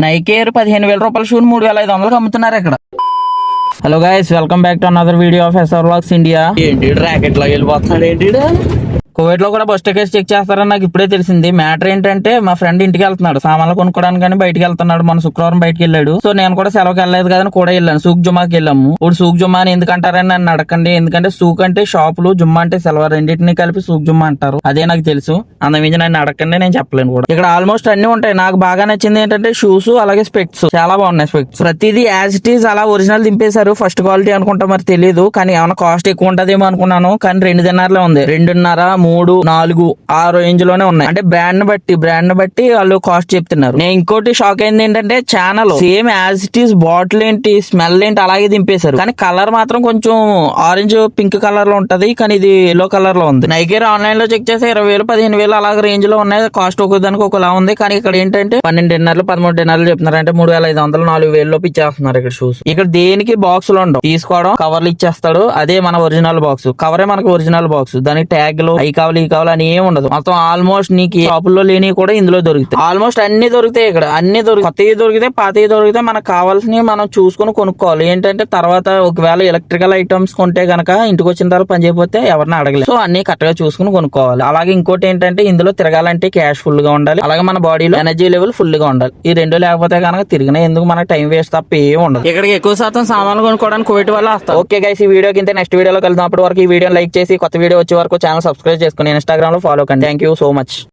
Nike air 15,000 రూపాయల shoe 3,500కి అమ్ముతున్నారు ఇక్కడ. Hello guys, welcome back to another video of SR vlogs India. ఏంటి ర్యాకెట్ లాగా వెళ్ళిపోతున్నాడు ఏంటి? కువైట్ లో కూడా బస్ టికెట్స్ చెక్ చేస్తారని నాకు ఇప్పుడే తెలిసింది. మ్యాటర్ ఏంటంటే మా ఫ్రెండ్ ఇంటికి వెళ్తున్నాడు సామాన్లు కొనుక్కోవడానికి, కానీ బయటికి వెళ్తున్నాడు. మన శుక్రవారం బయటికి వెళ్ళాడు. సో నేను కూడా సెలవుకి వెళ్ళలేదు కదా కూడా వెళ్ళాను. సూక్ జుమ్మాకి వెళ్ళాము. ఇప్పుడు సూక్ జుమ్మా అని ఎందుకంటారని నన్ను అడగండి. ఎందుకంటే సూక్ అంటే షాపులు, జుమ్మా అంటే సెలవు, రెండింటిని కలిపి సూక్ జుమ్మా అంటారు. అదే నాకు తెలుసు. అందుమించి నన్ను అడగండి, నేను చెప్పలేను కూడా. ఇక్కడ ఆల్మోస్ట్ అన్ని ఉంటాయి. నాకు బాగా నచ్చింది ఏంటంటే షూస్, అలాగే స్పెక్ట్స్ చాలా బాగున్నాయి. స్పెక్ట్స్ ప్రతిదీ యాజ్ ఇట్ ఈస్ అలా ఒరిజినల్ దింపేశారు. ఫస్ట్ క్వాలిటీ అనుకుంటా, మరి తెలియదు. కానీ ఏమైనా కాస్ట్ ఎక్కువ ఉంటదేమో అనుకున్నాను. కానీ 2.5 ఉంది. 2.5, 3, 4 ఆ రేంజ్ లోనే ఉన్నాయి. అంటే బ్రాండ్ బట్టి వాళ్ళు కాస్ట్ చెప్తున్నారు. నేను ఇంకోటి షాక్ అయింది ఏంటంటే channel same as it is, bottle ఏంటి, స్మెల్ ఏంటి అలాగే దింపేశారు. కానీ కలర్ మాత్రం కొంచెం ఆరెంజ్ పింక్ కలర్ లో ఉంటది, కానీ ఇది ఎల్లో కలర్ లో ఉంది. నైక్ ఎయిర్ ఆన్లైన్ లో చెక్ చేస్తే 20,000, 15,000 అలాగే రేంజ్ లో ఉన్నాయి. కాస్ట్ ఒకదానికి ఒకలా ఉంది. కానీ ఇక్కడ ఏంటంటే 12 13 చెప్తున్నారు. అంటే 3,500, 4,000 లోపు ఇచ్చేస్తున్నారు ఇక్కడ షూస్. ఇక్కడ దేనికి బాక్స్ లో ఉండవు, తీసుకోవడం కవర్లు ఇచ్చేస్తాడు. అదే మన ఒరిజినల్ బాక్స్. కవరే మనకి ఒరిజినల్ బాక్స్. దానికి ట్యాగ్ లో అవి కావాలి ఈ కావాలి అని ఏం ఉండదు. మొత్తం ఆల్మోస్ట్ నీకు షాపుల్లో లేని కూడా ఇందులో దొరుకుతాయి. ఆల్మోస్ట్ అన్ని దొరుకుతాయి ఇక్కడ. అన్ని కొత్తవి దొరికితే, పాతవి దొరికితే మనకు కావాల్సినవి మనం చూసుకుని కొనుక్కోవాలి. ఏంటంటే తర్వాత ఒకవేళ ఎలక్ట్రికల్ ఐటమ్స్ కొంటే గనక ఇంటికి వచ్చిన తర్వాత పని చేయకపోతే ఎవరిని అడగలేదు. సో అన్ని కరెక్ట్ గా చూసుకుని కొనుక్కోవాలి. అలాగే ఇంకోటి ఏంటంటే ఇందులో తిరగాలంటే క్యాష్ ఫుల్ గా ఉండాలి. అలాగే మన బాడీలో ఎనర్జీ లెవెల్ ఫుల్ గా ఉండాలి. ఈ రెండు లేకపోతే కనుక తిరిగినా ఎందుకు మనకు టైం వేస్ట్ తప్ప ఏం ఉండదు. ఇక్కడికి ఎక్కువ శాతం సామాన్లు కొనుక్కోవడానికి కువైట్ వల్ల వస్తారు. ఓకే గైస్, ఈ వీడియో కింద నెక్స్ట్ వీడియోలో కలుద్దాం. అప్పటి వరకు ఈ వీడియో లైక్ చేసి కొత్త వీడియో వచ్చే వరకు ఛానల్ సబ్స్క్రైబ్ చేసుకుని ఇన్స్టాగ్రామ్ లో ఫాలో కండి. Thank you so much.